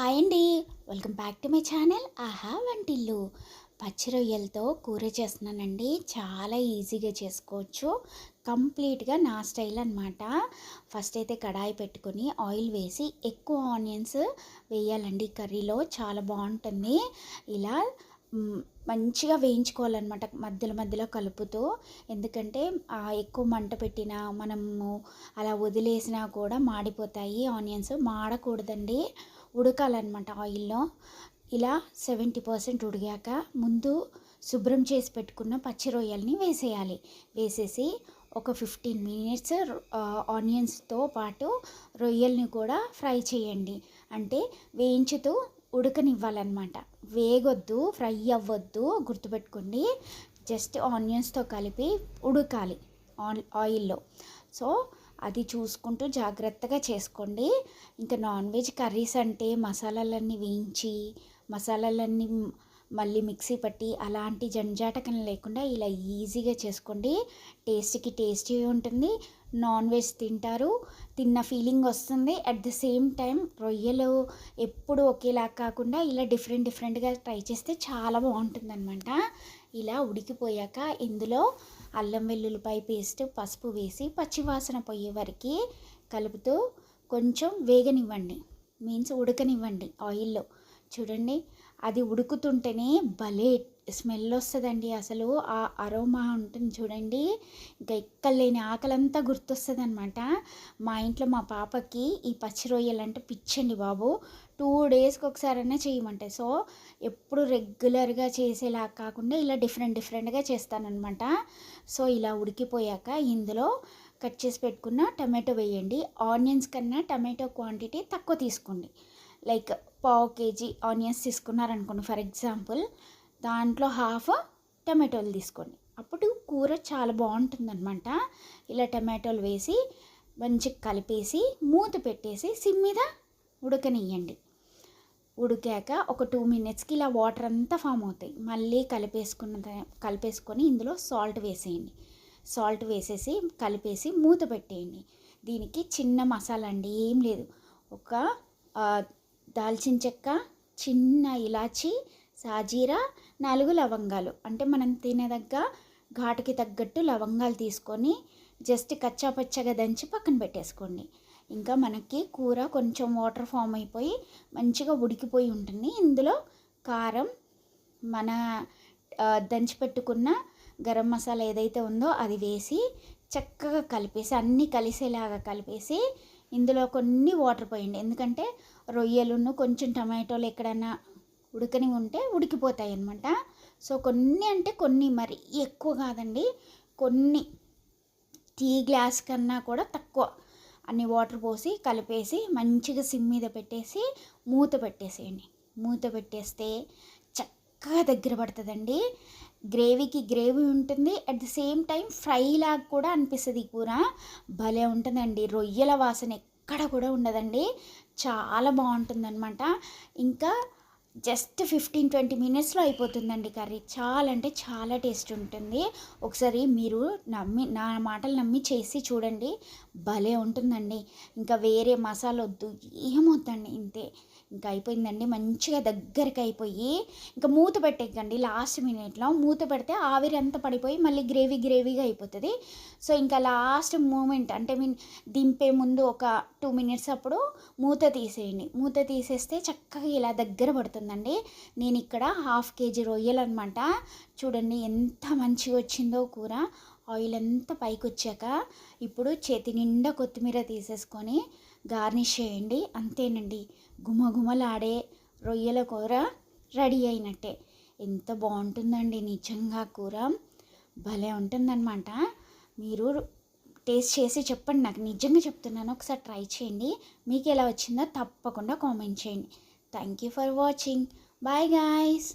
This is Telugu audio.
హాయ్ అండి. Welcome back to my channel ఆహా వంటిల్లు. పచ్చి రొయ్యలతో కూర చేస్తున్నానండి. చాలా ఈజీగా చేసుకోవచ్చు. కంప్లీట్గా నా స్టైల్ అనమాట. ఫస్ట్ అయితే కడాయి పెట్టుకొని ఆయిల్ వేసి ఎక్కువ ఆనియన్స్ వేయాలండి కర్రీలో, చాలా బాగుంటుంది. ఇలా మంచిగా వేయించుకోవాలన్నమాట మధ్యలో మధ్యలో కలుపుతూ. ఎందుకంటే ఎక్కువ మంట పెట్టినా మనము అలా వదిలేసినా కూడా మాడిపోతాయి. ఆనియన్స్ మాడకూడదండి, ఉడకాలన్నమాట ఆయిల్లో. ఇలా 70% ఉడిగాక ముందు శుభ్రం చేసి పెట్టుకున్న పచ్చి రొయ్యల్ని వేసేయాలి. వేసేసి ఒక 15 మినిట్స్ ఆనియన్స్తో పాటు రొయ్యల్ని కూడా ఫ్రై చేయండి. అంటే వేయించుతూ ఉడకనివ్వాలన్నమాట. వేగొద్దు, ఫ్రై అవ్వద్దు, గుర్తుపెట్టుకోండి. జస్ట్ ఆనియన్స్తో కలిపి ఉడకాలి ఆయిల్లో. సో అది చూసుకుంటూ జాగ్రత్తగా చేసుకోండి. ఇంకా నాన్ వెజ్ కర్రీస్ అంటే మసాలాలన్నీ వేయించి మసాలాలన్నీ మళ్ళీ మిక్సీ పట్టి అలాంటి జంజాటకం లేకుండా ఇలా ఈజీగా చేసుకోండి. టేస్ట్కి టేస్టీ ఉంటుంది, నాన్ వెజ్ తింటారు, తిన్న ఫీలింగ్ వస్తుంది. అట్ ద సేమ్ టైం రొయ్యలు ఎప్పుడు ఒకేలా కాకుండా ఇలా డిఫరెంట్గా ట్రై చేస్తే చాలా బాగుంటుందన్నమాట. ఇలా ఉడికిపోయాక ఇందులో అల్లం వెల్లుల్లిపాయ పేస్ట్, పసుపు వేసి పచ్చివాసన పోయే వరకు కలుపుతూ కొంచెం వేగనివ్వండి, మీన్స్ ఉడకనివ్వండి ఆయిల్లో. చూడండి, అది ఉడుకుతుంటేనే భలే స్మెల్ వస్తుందండి. అసలు ఆ అరోమా ఉంటుంది చూడండి, ఇంకా ఎక్కలేని ఆకలంతా గుర్తొస్తుంది అనమాట. మా ఇంట్లో మా పాపకి ఈ పచ్చి రొయ్యలు అంటే పిచ్చండి బాబు. 2 డేస్కి ఒకసారైనా చేయమంటాయి. సో ఎప్పుడు రెగ్యులర్గా చేసేలా కాకుండా ఇలా డిఫరెంట్గా చేస్తానన్నమాట. సో ఇలా ఉడికిపోయాక ఇందులో కట్ చేసి పెట్టుకున్న టమాటో వేయండి. ఆనియన్స్ కన్నా టమాటో క్వాంటిటీ తక్కువ తీసుకోండి. లైక్ 1/2 kg ఆనియన్స్ తీసుకున్నారనుకోండి ఫర్ ఎగ్జాంపుల్, దాంట్లో హాఫ్ టమాటోలు తీసుకోండి. అప్పుడు కూర చాలా బాగుంటుందన్నమాట. ఇలా టమాటోలు వేసి మంచిగా కలిపేసి మూత పెట్టేసి సిమ్ మీద ఉడకనియండి. ఉడికాక ఒక 2 మినిట్స్కి ఇలా వాటర్ అంతా ఫామ్ అవుతాయి. మళ్ళీ కలిపేసుకొని ఇందులో సాల్ట్ వేసేయండి. సాల్ట్ వేసేసి కలిపేసి మూత పెట్టేయండి. దీనికి చిన్న మసాలా అండి, ఏం లేదు. ఒక దాల్చిన చెక్క, చిన్న ఇలాచి, సాజీరా, 4 లవంగాలు, అంటే మనం తినేదగ్గ ఘాటుకి తగ్గట్టు లవంగాలు తీసుకొని జస్ట్ కచ్చాపచ్చగా దంచి పక్కన పెట్టేసుకోండి. ఇంకా మనకి కూర కొంచెం వాటర్ ఫామ్ అయిపోయి మంచిగా ఉడికిపోయి ఉంటుంది. ఇందులో కారం, మన దంచి పెట్టుకున్న గరం మసాలా ఏదైతే ఉందో అది వేసి చక్కగా కలిపేసి అన్నీ కలిసేలాగా కలిపేసి ఇందులో కొన్ని వాటర్ పోయండి. ఎందుకంటే రొయ్యలును కొంచెం టమాటోలు ఎక్కడన్నా ఉడకని ఉంటే ఉడికిపోతాయి అన్నమాట. సో కొన్ని అంటే కొన్ని, మరి ఎక్కువ కాదండి, కొన్ని టీ గ్లాస్ కన్నా కూడా తక్కువ అన్ని వాటర్ పోసి కలిపేసి మంచిగా సిమ్ మీద పెట్టేసి మూత పెట్టేసేయండి. మూత పెట్టేస్తే చక్కగా దగ్గర పడుతుందండి. గ్రేవీకి గ్రేవీ ఉంటుంది, at the same time fry లాగా కూడా అనిపిస్తుంది. ఈ కూర భలే ఉంటుందండి. రొయ్యల వాసన ఎక్కడ కూడా ఉండదండి, చాలా బాగుంటుందన్నమాట. ఇంకా జస్ట్ 15-20 మినిట్స్లో అయిపోతుందండి కర్రీ. చాలా అంటే చాలా టేస్ట్ ఉంటుంది. ఒకసారి మీరు నా మాటలు నమ్మి చేసి చూడండి, భలే ఉంటుందండి. ఇంకా వేరే మసాలా వద్దు, ఏమొద్దండి, ఇంతే. ఇంకా అయిపోయిందండి, మంచిగా దగ్గరికి అయిపోయి ఇంకా మూత పెట్టేయకండి. లాస్ట్ మినిట్లో మూత పెడితే ఆవిరి అంతా పడిపోయి మళ్ళీ గ్రేవీగా అయిపోతుంది. సో ఇంకా లాస్ట్ మూమెంట్ అంటే దింపే ముందు ఒక 2 మినిట్స్ అప్పుడు మూత తీసేయండి. మూత తీసేస్తే చక్కగా ఇలా దగ్గర పడుతుందండి. నేను ఇక్కడ 1/2 kg రొయ్యలు అనమాట. చూడండి ఎంత మంచిగా వచ్చిందో కూర. ఆయిల్ అంతా పైకి వచ్చాక ఇప్పుడు చేతి నిండా కొత్తిమీర తీసేసుకొని గార్నిష్ చేయండి. అంతేనండి, గుమగుమలాడే రొయ్యల కూర రెడీ అయినట్టే. ఎంత బాగుంటుందండి నిజంగా, కూర భలే ఉంటుందన్నమాట. మీరు టేస్ట్ చేసి చెప్పండి నాకు, నిజంగా చెప్తున్నాను. ఒకసారి ట్రై చేయండి, మీకు ఎలా వచ్చిందో తప్పకుండా కామెంట్ చేయండి. Thank you for watching. Bye guys.